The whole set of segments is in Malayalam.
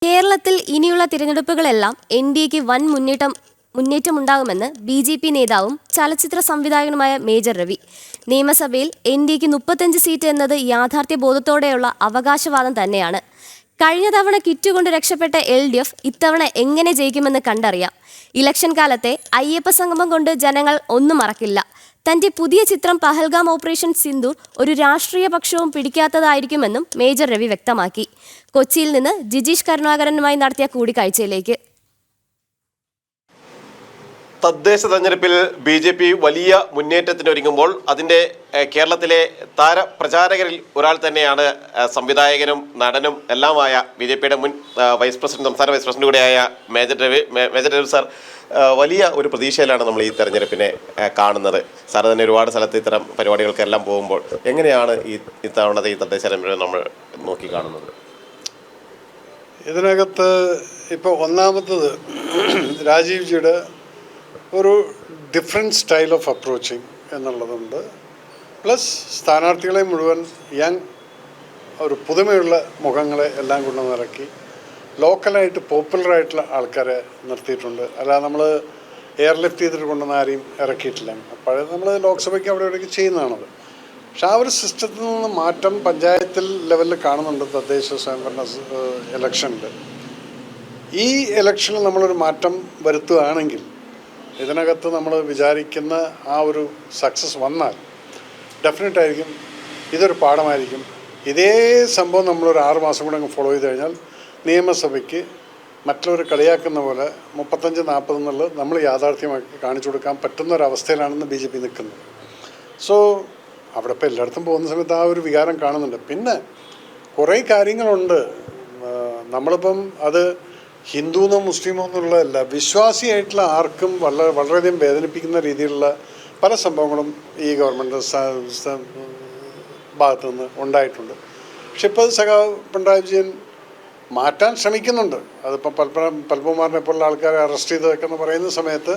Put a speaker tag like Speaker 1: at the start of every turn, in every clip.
Speaker 1: കേരളത്തിൽ ഇനിയുള്ള തിരഞ്ഞെടുപ്പുകളെല്ലാം എൻ.ഡി.എക്ക് വൻ മുന്നേറ്റമുണ്ടാകുമെന്ന് ബി.ജെ.പി നേതാവും ചലച്ചിത്ര സംവിധായകനുമായ മേജർ രവി. നിയമസഭയിൽ എൻ.ഡി.എക്ക് 35 സീറ്റ് എന്നത് യാഥാർത്ഥ്യബോധത്തോടെയുള്ള അവകാശവാദം തന്നെയാണ്. കഴിഞ്ഞ തവണ കിറ്റുകൊണ്ട് രക്ഷപ്പെട്ട എൽ.ഡി.എഫ് ഇത്തവണ എങ്ങനെ ജയിക്കുമെന്ന് കണ്ടറിയാം. ഇലക്ഷൻ കാലത്തെ അയ്യപ്പ സംഗമം കൊണ്ട് ജനങ്ങൾ ഒന്നും മറക്കില്ല. തന്റെ പുതിയ ചിത്രം പഹൽഗാം ഓപ്പറേഷൻ സിന്ദൂർ ഒരു രാഷ്ട്രീയ പക്ഷവും പിടിക്കാത്തതായിരിക്കുമെന്നും മേജർ രവി വ്യക്തമാക്കി. കൊച്ചിയിൽ നിന്ന് ജിജീഷ് കരുണാകരനുമായി നടത്തിയ കൂടിക്കാഴ്ചയിലേക്ക്.
Speaker 2: തദ്ദേശ തെരഞ്ഞെടുപ്പിൽ ബി.ജെ.പി വലിയ മുന്നേറ്റത്തിനൊരുങ്ങുമ്പോൾ അതിൻ്റെ കേരളത്തിലെ താരപ്രചാരകരിൽ ഒരാൾ തന്നെയാണ് സംവിധായകനും നടനും എല്ലാമായ ബി.ജെ.പിയുടെ മുൻ സംസ്ഥാന വൈസ് പ്രസിഡന്റ് കൂടെയായ മേജർ രവി സാർ. വലിയ ഒരു പ്രതീക്ഷയിലാണ് നമ്മൾ ഈ തെരഞ്ഞെടുപ്പിനെ കാണുന്നത്. സാർ തന്നെ ഒരുപാട് സ്ഥലത്ത് ഇത്തരം പരിപാടികൾക്കെല്ലാം പോകുമ്പോൾ എങ്ങനെയാണ് ഇത്തവണത്തെ ഈ തദ്ദേശ തെരഞ്ഞെടുപ്പ് നമ്മൾ നോക്കി കാണുന്നത്?
Speaker 3: ഇതിനകത്ത് ഇപ്പോൾ ഒന്നാമത്തത് രാജീവ്ജിയുടെ ഒരു ഡിഫറെൻറ്റ് സ്റ്റൈൽ ഓഫ് അപ്രോച്ചിങ് എന്നുള്ളതുണ്ട്. പ്ലസ് സ്ഥാനാർത്ഥികളെ മുഴുവൻ ഒരു പുതുമയുള്ള മുഖങ്ങളെ എല്ലാം കൊണ്ടുവന്നിറക്കി ലോക്കലായിട്ട് പോപ്പുലറായിട്ടുള്ള ആൾക്കാരെ നിർത്തിയിട്ടുണ്ട്. അല്ലാതെ നമ്മൾ എയർലിഫ്റ്റ് ചെയ്തിട്ട് കൊണ്ടുവന്ന ആരെയും ഇറക്കിയിട്ടില്ല. അപ്പോൾ നമ്മൾ ലോക്സഭയ്ക്ക് അവിടെ ഇവിടെയൊക്കെ ചെയ്യുന്നതാണത്. പക്ഷെ ആ ഒരു സിസ്റ്റത്തിൽ നിന്ന് മാറ്റം പഞ്ചായത്തിൽ ലെവലിൽ കാണുന്നുണ്ട്. തദ്ദേശ സ്വയംഭരണ ഇലക്ഷനിൽ ഈ ഇലക്ഷനിൽ നമ്മളൊരു മാറ്റം വരുത്തുകയാണെങ്കിൽ ഇതിനകത്ത് നമ്മൾ വിചാരിക്കുന്ന ആ ഒരു സക്സസ് വന്നാൽ ഡെഫിനറ്റായിരിക്കും ഇതൊരു പാഠമായിരിക്കും. ഇതേ സംഭവം നമ്മളൊരു 6 മാസം കൂടെ അങ്ങ് ഫോളോ ചെയ്ത് കഴിഞ്ഞാൽ നിയമസഭയ്ക്ക് മറ്റുള്ളവർ കളിയാക്കുന്ന പോലെ 35-40 എന്നുള്ളത് നമ്മൾ യാഥാർത്ഥ്യമാക്കി കാണിച്ചു കൊടുക്കാൻ പറ്റുന്ന ഒരവസ്ഥയിലാണെന്ന് ബി.ജെ.പി നിൽക്കുന്നത്. സോ അവിടെ ഇപ്പോൾ എല്ലായിടത്തും പോകുന്ന സമയത്ത് ആ ഒരു വികാരം കാണുന്നുണ്ട്. പിന്നെ കുറേ കാര്യങ്ങളുണ്ട്. നമ്മളിപ്പം അത് ഹിന്ദുവെന്നോ മുസ്ലിമോ എന്നുള്ളതല്ല, വിശ്വാസിയായിട്ടുള്ള ആർക്കും വളരെയധികം വേദനിപ്പിക്കുന്ന രീതിയിലുള്ള പല സംഭവങ്ങളും ഈ ഗവൺമെൻറ് ഭാഗത്തു നിന്ന് ഉണ്ടായിട്ടുണ്ട്. പക്ഷെ ഇപ്പോൾ സഖാവ് പിണറായി വിജയൻ മാറ്റാൻ ശ്രമിക്കുന്നുണ്ട്. അതിപ്പോൾ പൽപകുമാറിനെ പോലുള്ള ആൾക്കാരെ അറസ്റ്റ് ചെയ്തതൊക്കെ എന്ന് പറയുന്ന സമയത്ത്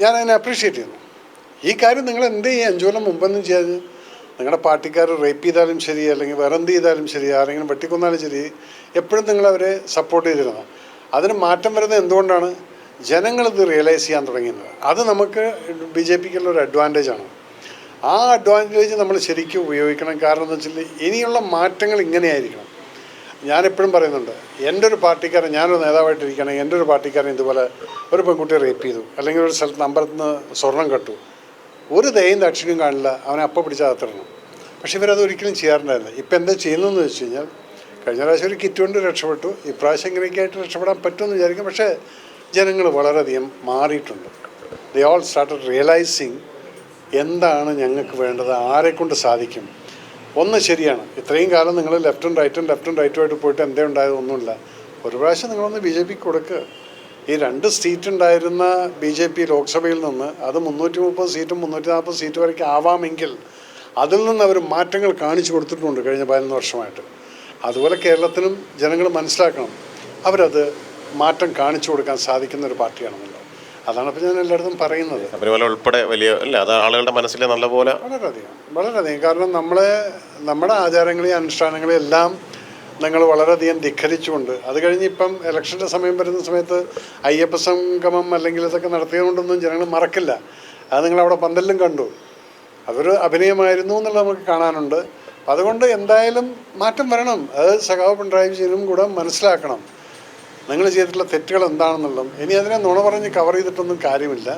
Speaker 3: ഞാൻ അതിനെ അപ്രീഷിയേറ്റ് ചെയ്യുന്നു. ഈ കാര്യം നിങ്ങൾ എന്ത് ചെയ്യുക, 5 കൊല്ലം മുമ്പൊന്നും ചെയ്യാതെ നിങ്ങളുടെ പാർട്ടിക്കാർ റേപ്പ് ചെയ്താലും ശരി, അല്ലെങ്കിൽ വേറെ എന്ത് ചെയ്താലും ശരി, ആരെങ്കിലും വെട്ടിക്കൊന്നാലും ശരി, എപ്പോഴും നിങ്ങളവരെ സപ്പോർട്ട് ചെയ്തിരുന്നു. അതിന് മാറ്റം വരുന്നത് എന്തുകൊണ്ടാണ്? ജനങ്ങളിത് റിയലൈസ് ചെയ്യാൻ തുടങ്ങിയത്. അത് നമുക്ക് ബി.ജെ.പിക്കുള്ള ഒരു അഡ്വാൻറ്റേജാണ്. ആ അഡ്വാൻറ്റേജ് നമ്മൾ ശരിക്കും ഉപയോഗിക്കണം. കാരണം എന്ന് വെച്ചാൽ ഇനിയുള്ള മാറ്റങ്ങൾ ഇങ്ങനെയായിരിക്കണം. ഞാനെപ്പോഴും പറയുന്നുണ്ട്, എൻ്റെ ഒരു പാർട്ടിക്കാരൻ, ഞാനൊരു നേതാവായിട്ടിരിക്കുകയാണെങ്കിൽ എൻ്റെ ഒരു പാർട്ടിക്കാരൻ ഇതുപോലെ ഒരു പെൺകുട്ടിയെ റേപ്പ് ചെയ്തു, അല്ലെങ്കിൽ ഒരു സ്ഥലത്ത് അമ്പലത്തിൽ നിന്ന് സ്വർണം കട്ടു, ഒരു ദയയും ദക്ഷിണയും കാണില്ല, അവനെ അപ്പം പിടിച്ചാൽ അകത്തിടണം. പക്ഷെ ഇവരത് ഒരിക്കലും ചെയ്യാറുണ്ടായിരുന്നില്ല. ഇപ്പം എന്താ ചെയ്യുന്നതെന്ന് വെച്ച് കഴിഞ്ഞാൽ, കഴിഞ്ഞ പ്രാവശ്യം ഒരു കിറ്റ് കൊണ്ട് രക്ഷപ്പെട്ടു, ഇപ്രാവശ്യം ഇങ്ങനെയൊക്കെ ആയിട്ട് രക്ഷപ്പെടാൻ പറ്റുമെന്ന് വിചാരിക്കും. പക്ഷേ ജനങ്ങൾ വളരെയധികം മാറിയിട്ടുണ്ട്. ദേ ഓൾ സ്റ്റാർട്ടഡ് റിയലൈസിങ് എന്താണ് ഞങ്ങൾക്ക് വേണ്ടത്, ആരെക്കൊണ്ട് സാധിക്കും. ഒന്ന് ശരിയാണ്, ഇത്രയും കാലം നിങ്ങൾ ലെഫ്റ്റും റൈറ്റുമായിട്ട് പോയിട്ട് എന്തേ ഉണ്ടായത്? ഒന്നുമില്ല. ഒരു പ്രാവശ്യം നിങ്ങളൊന്ന് ബി.ജെ.പിക്ക് കൊടുക്കുക. ഈ 2 സീറ്റ് ഉണ്ടായിരുന്ന ബി.ജെ.പി ലോക്സഭയിൽ നിന്ന് അത് 330 സീറ്റും 340 സീറ്റ് വരയ്ക്ക് ആവാമെങ്കിൽ അതിൽ നിന്ന് അവർ മാറ്റങ്ങൾ കാണിച്ചു കൊടുത്തിട്ടുണ്ട് കഴിഞ്ഞ 11 വർഷമായിട്ട്. അതുപോലെ കേരളത്തിനും ജനങ്ങൾ മനസ്സിലാക്കണം, അവരത് മാറ്റം കാണിച്ചു കൊടുക്കാൻ സാധിക്കുന്ന ഒരു പാർട്ടിയാണെന്നല്ലോ. അതാണ് ഇപ്പോൾ ഞാൻ എല്ലായിടത്തും പറയുന്നത്.
Speaker 2: ഉൾപ്പെടെ വലിയ ആളുകളുടെ മനസ്സിൽ നല്ലപോലെ
Speaker 3: വളരെയധികം കാരണം നമ്മുടെ ആചാരങ്ങളെയും അനുഷ്ഠാനങ്ങളെയും എല്ലാം നിങ്ങൾ വളരെയധികം ധിഖരിച്ചുകൊണ്ട്, അത് കഴിഞ്ഞ് ഇപ്പം ഇലക്ഷൻ്റെ സമയം വരുന്ന സമയത്ത് അയ്യപ്പ സംഗമം അല്ലെങ്കിൽ ഇതൊക്കെ നടത്തിയതുകൊണ്ടൊന്നും ജനങ്ങൾ മറക്കില്ല. അത് നിങ്ങളവിടെ പന്തലിലും കണ്ടു. അതൊരു അഭിനയമായിരുന്നു എന്നുള്ളത് നമുക്ക് കാണാനുണ്ട്. അതുകൊണ്ട് എന്തായാലും മാറ്റം വരണം. അത് സഖാവ് പിണറായി വിജയനും കൂടെ മനസ്സിലാക്കണം നിങ്ങൾ ചെയ്തിട്ടുള്ള തെറ്റുകൾ എന്താണെന്നുള്ളതും. ഇനി അതിനെ നുണ പറഞ്ഞ് കവർ ചെയ്തിട്ടൊന്നും കാര്യമില്ല.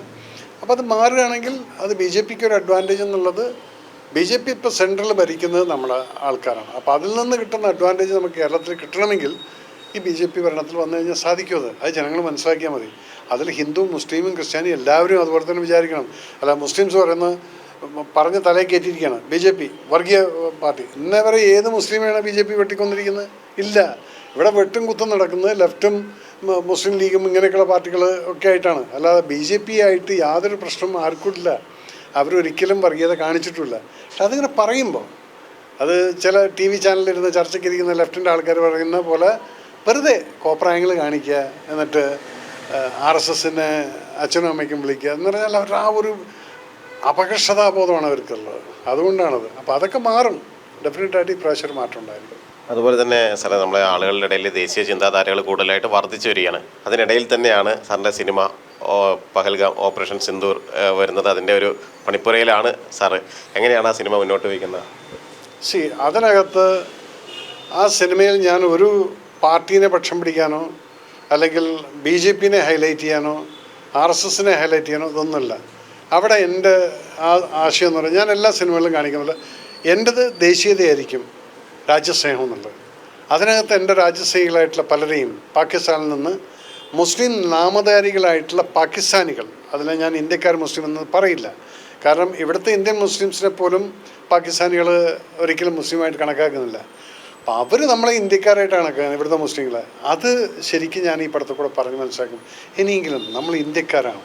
Speaker 3: അപ്പോൾ അത് മാറുകയാണെങ്കിൽ അത് ബി.ജെ.പിക്ക് ഒരു അഡ്വാൻറ്റേജ് എന്നുള്ളത്. ബി.ജെ.പി ഇപ്പോൾ സെൻട്രൽ ഭരിക്കുന്നത് നമ്മളെ ആൾക്കാരാണ്. അപ്പോൾ അതിൽ നിന്ന് കിട്ടുന്ന അഡ്വാൻറ്റേജ് നമുക്ക് കേരളത്തിൽ കിട്ടണമെങ്കിൽ ഈ ബി.ജെ.പി ഭരണത്തിൽ വന്നു കഴിഞ്ഞാൽ സാധിക്കുമത്. അത് ജനങ്ങൾ മനസ്സിലാക്കിയാൽ മതി. അതിൽ ഹിന്ദു മുസ്ലിമും ക്രിസ്ത്യാനിയും എല്ലാവരും അതുപോലെ തന്നെ വിചാരിക്കണം. അല്ല മുസ്ലിംസ് പറഞ്ഞ് തലയിൽ കയറ്റിയിരിക്കുകയാണ് ബി.ജെ.പി വർഗീയ പാർട്ടി. ഇന്നേ വരെ ഏത് മുസ്ലിമെയാണ് ബി.ജെ.പി വെട്ടിക്കൊണ്ടിരിക്കുന്നത്? ഇല്ല. ഇവിടെ വെട്ടും കുത്തും നടക്കുന്നത് ലെഫ്റ്റും മുസ്ലിം ലീഗും ഇങ്ങനെയൊക്കെയുള്ള പാർട്ടികൾ ഒക്കെ ആയിട്ടാണ്. അല്ലാതെ ബി.ജെ.പി ആയിട്ട് യാതൊരു പ്രശ്നവും ആർക്കും ഇല്ല. അവരൊരിക്കലും വർഗീയത കാണിച്ചിട്ടുമില്ല. പക്ഷെ അതിങ്ങനെ പറയുമ്പോൾ അത് ചില TV ചാനലിലിരുന്ന് ചർച്ചയ്ക്കിരിക്കുന്ന ലെഫ്റ്റിൻ്റെ ആൾക്കാർ പറയുന്ന പോലെ വെറുതെ കോപ്രായങ്ങൾ കാണിക്കുക, എന്നിട്ട് RSSനെ അച്ഛനും അമ്മയ്ക്കും വിളിക്കുക എന്ന് പറഞ്ഞാൽ അവർ ആ ഒരു അപകർഷതാബോധമാണ് അവർക്കുള്ളത്. അതുകൊണ്ടാണത്. അപ്പോൾ അതൊക്കെ മാറും. ഡെഫിനറ്റായിട്ട് ഈ പ്രാവശ്യം മാറ്റം ഉണ്ടായിരിക്കും.
Speaker 2: അതുപോലെ തന്നെ സാറേ, നമ്മളെ ആളുകളുടെ ഇടയിൽ ദേശീയ ചിന്താധാരകൾ കൂടുതലായിട്ട് വർദ്ധിച്ചു വരികയാണ്. അതിനിടയിൽ തന്നെയാണ് സാറിൻ്റെ സിനിമ പഹൽഗാം ഓപ്പറേഷൻ സിന്ദൂർ വരുന്നത്. അതിൻ്റെ ഒരു പണിപ്പുരയിലാണ് സാറ്. എങ്ങനെയാണ് ആ സിനിമ മുന്നോട്ട് വയ്ക്കുന്നത്?
Speaker 3: അതിനകത്ത് ആ സിനിമയിൽ ഞാൻ ഒരു പാർട്ടീനെ പക്ഷം പിടിക്കാനോ അല്ലെങ്കിൽ BJPനെ ഹൈലൈറ്റ് ചെയ്യാനോ RSSനെ ഹൈലൈറ്റ് ചെയ്യാനോ ഇതൊന്നുമില്ല. അവിടെ എൻ്റെ ആശയം എന്ന് പറഞ്ഞാൽ, ഞാൻ എല്ലാ സിനിമകളിലും കാണിക്കുന്നില്ല, എൻ്റെത് ദേശീയതയായിരിക്കും, രാജ്യസ്നേഹം എന്നുള്ളത്. അതിനകത്ത് എൻ്റെ രാജ്യസ്നേഹികളായിട്ടുള്ള പലരെയും പാകിസ്ഥാനിൽ നിന്ന് മുസ്ലിം നാമധാരികളായിട്ടുള്ള പാകിസ്ഥാനികൾ, അതിനെ ഞാൻ ഇന്ത്യക്കാർ മുസ്ലിം എന്ന് പറയില്ല, കാരണം ഇവിടുത്തെ ഇന്ത്യൻ മുസ്ലിംസിനെ പോലും പാകിസ്ഥാനികൾ ഒരിക്കലും മുസ്ലിമായിട്ട് കണക്കാക്കുന്നില്ല. അപ്പോൾ അവർ നമ്മളെ ഇന്ത്യക്കാരായിട്ടാണ് കണക്കാക്കുന്നത്, ഇവിടുത്തെ മുസ്ലിങ്ങളെ. അത് ശരിക്കും ഞാൻ ഈ പടത്തിൽ കൂടെ പറഞ്ഞ് മനസ്സിലാക്കും. ഇനിയെങ്കിലും നമ്മൾ ഇന്ത്യക്കാരാണ്,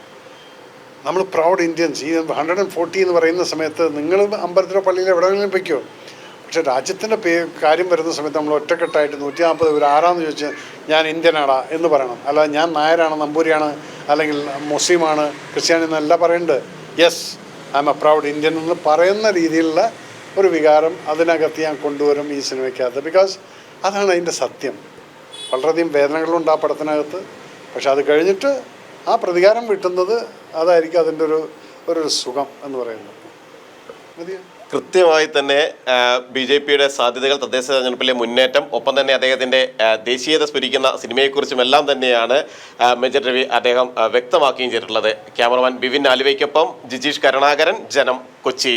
Speaker 3: നമ്മൾ പ്രൗഡ് ഇന്ത്യൻസ്. ഈ 140 എന്ന് പറയുന്ന സമയത്ത് നിങ്ങൾ അമ്പലത്തിലോ പള്ളിയിലോ എവിടെയെങ്കിലും വയ്ക്കുമോ, പക്ഷെ രാജ്യത്തിൻ്റെ കാര്യം വരുന്ന സമയത്ത് നമ്മൾ ഒറ്റക്കെട്ടായിട്ട് 140 ഒരു ആരാന്ന് ചോദിച്ചാൽ ഞാൻ ഇന്ത്യനാടാ എന്ന് പറയണം. അല്ലാതെ ഞാൻ നായരാണ്, നമ്പൂരിയാണ്, അല്ലെങ്കിൽ മുസ്ലിമാണ്, ക്രിസ്ത്യാനി എന്നല്ല പറയേണ്ടത്. Yes, I M A proud Indian എന്ന് പറയുന്ന രീതിയിലുള്ള ഒരു വികാരം അതിനകത്ത് ഞാൻ കൊണ്ടുവരും ഈ സിനിമയ്ക്കകത്ത്. ബിക്കോസ് അതാണ് അതിൻ്റെ സത്യം. വളരെയധികം വേദനകളുണ്ട് ആ പടത്തിനകത്ത്, പക്ഷെ അത് കഴിഞ്ഞിട്ട് ആ പ്രതികാരം കിട്ടുന്നത് അതായിരിക്കും അതിൻ്റെ ഒരു സുഖം എന്ന് പറയുന്നത്. മതിയോ?
Speaker 2: കൃത്യമായി തന്നെ BJPയുടെ സാധ്യതകൾ, തദ്ദേശ തെരഞ്ഞെടുപ്പിലെ മുന്നേറ്റം, ഒപ്പം തന്നെ അദ്ദേഹത്തിൻ്റെ ദേശീയത സ്ഫുരിക്കുന്ന സിനിമയെക്കുറിച്ചും എല്ലാം തന്നെയാണ് മേജർ രവി അദ്ദേഹം വ്യക്തമാക്കുകയും ചെയ്തിട്ടുള്ളത്. ക്യാമറമാൻ ബിവിൻ ആലുവയ്ക്കൊപ്പം ജിജീഷ് കരുണാകരൻ, ജനം, കൊച്ചി.